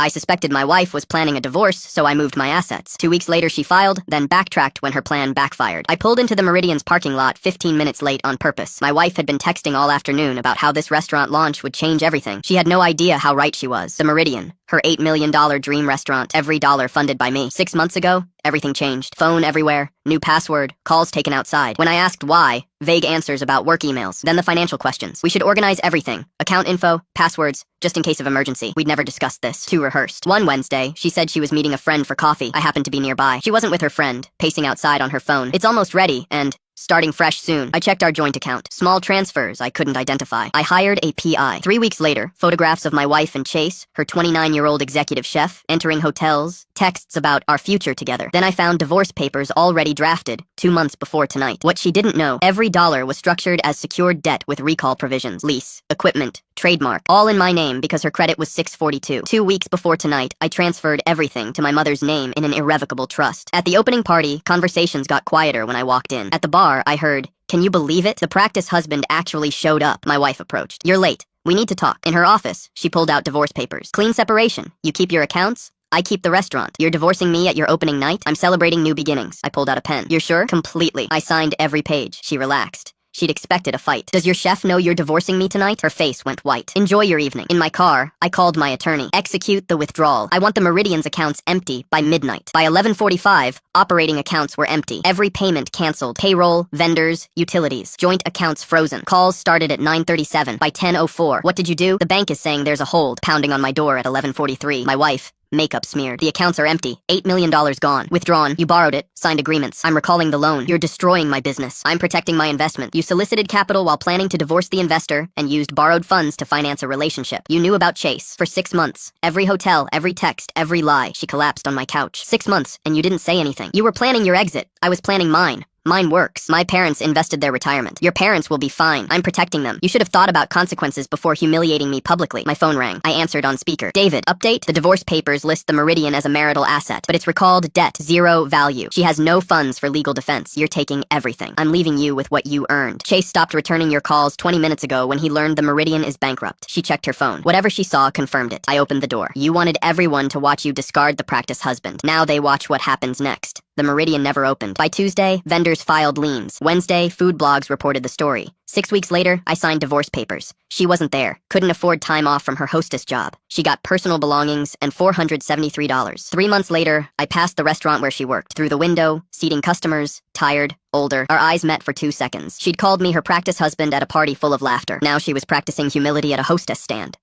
I suspected my wife was planning a divorce, so I moved my assets. 2 weeks later, she filed, then backtracked when her plan backfired. I pulled into the Meridian's parking lot 15 minutes late on purpose. My wife had been texting all afternoon about how this restaurant launch would change everything. She had no idea how right she was. The Meridian, her $8 million dream restaurant, every dollar funded by me. 6 months ago, everything changed. Phone everywhere, new password, calls taken outside. When I asked why, vague answers about work emails. Then the financial questions. We should organize everything. Account info, passwords, just in case of emergency. We'd never discussed this. Too rehearsed. One Wednesday, she said she was meeting a friend for coffee. I happened to be nearby. She wasn't with her friend, pacing outside on her phone. It's almost ready, and starting fresh soon. I checked our joint account. Small transfers I couldn't identify. I hired a PI. 3 weeks later, photographs of my wife and Chase, her 29-year-old executive chef, entering hotels, texts about our future together. Then I found divorce papers already drafted, 2 months before tonight. What she didn't know, every dollar was structured as secured debt with recall provisions, lease, equipment, trademark, all in my name because her credit was 642. 2 weeks before tonight, I transferred everything to my mother's name in an irrevocable trust. At the opening party, conversations got quieter when I walked in. At the bar, I heard, "Can you believe it? The practice husband actually showed up." My wife approached. "You're late. We need to talk." In her office, she pulled out divorce papers. "Clean separation. You keep your accounts, I keep the restaurant. You're divorcing me at your opening night? I'm celebrating new beginnings." I pulled out a pen. "You're sure?" "Completely." I signed every page. She relaxed. She'd expected a fight. "Does your chef know you're divorcing me tonight?" Her face went white. "Enjoy your evening." In my car, I called my attorney. "Execute the withdrawal. I want the Meridian's accounts empty by midnight." By 11:45, operating accounts were empty. Every payment canceled. Payroll, vendors, utilities. Joint accounts frozen. Calls started at 9:37. By 10:04, "What did you do?" "The bank is saying there's a hold." Pounding on my door at 11:43. My wife, makeup smeared. "The accounts are empty. $8 million gone. Withdrawn. You borrowed it. Signed agreements. I'm recalling the loan. You're destroying my business. I'm protecting my investment. You solicited capital while planning to divorce the investor and used borrowed funds to finance a relationship. You knew about Chase for 6 months. Every hotel, every text, every lie." She collapsed on my couch. 6 months, and you didn't say anything. You were planning your exit. I was planning mine. Mine works. My parents invested their retirement. Your parents will be fine. I'm protecting them. You should have thought about consequences before humiliating me publicly. My phone rang. I answered on speaker. "David, update. The divorce papers list the Meridian as a marital asset, but it's recalled debt, zero value. She has no funds for legal defense. You're taking everything. I'm leaving you with what you earned. Chase stopped returning your calls 20 minutes ago when he learned the Meridian is bankrupt." She checked her phone. Whatever she saw confirmed it. I opened the door. "You wanted everyone to watch you discard the practice husband. Now they watch what happens next." The Meridian never opened. By Tuesday, vendors filed liens. Wednesday, food blogs reported the story. 6 weeks later, I signed divorce papers. She wasn't there. Couldn't afford time off from her hostess job. She got personal belongings and $473. 3 months later, I passed the restaurant where she worked. Through the window, seating customers, tired, older. Our eyes met for 2 seconds. She'd called me her practice husband at a party full of laughter. Now she was practicing humility at a hostess stand.